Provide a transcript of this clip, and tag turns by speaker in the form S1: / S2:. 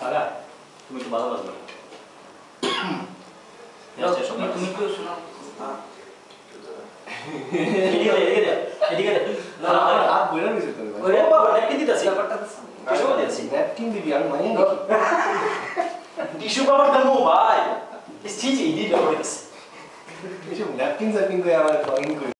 S1: কাকা তুমি একটু ভালো লাগবে তুমি একটু শোনাও এদিকে না হাত বইরা নিছে তো ওরে বাবা ন্যাপকিন দিতাছি টিস্যু দিতাছি ন্যাপকিন দিবি আমি মাইনে নাকি টিস্যু পেপার দেবো ভাই ছি ছি ইডি করে দিতাছি টিস্যু ন্যাপকিন করে আমার